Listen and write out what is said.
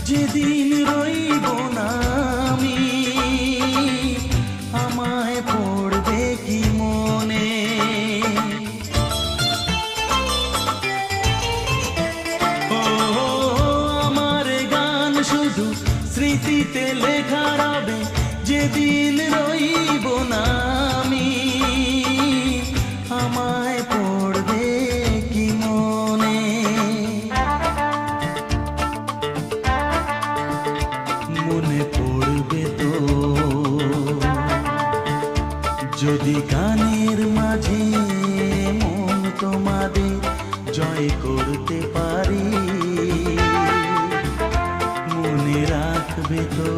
যেদিন রইব না আমি, আমায় পড়বে কি মনে? ও আমার গান শুধু স্মৃতিতে লেখা রবে, যেদিন রইব না আমি, আমায় পড়বে কি মনে? মনে পড়বে তো যদি গানের মাঝে মন তোমাদের জয় করতে পারি। মনে রাখবে তো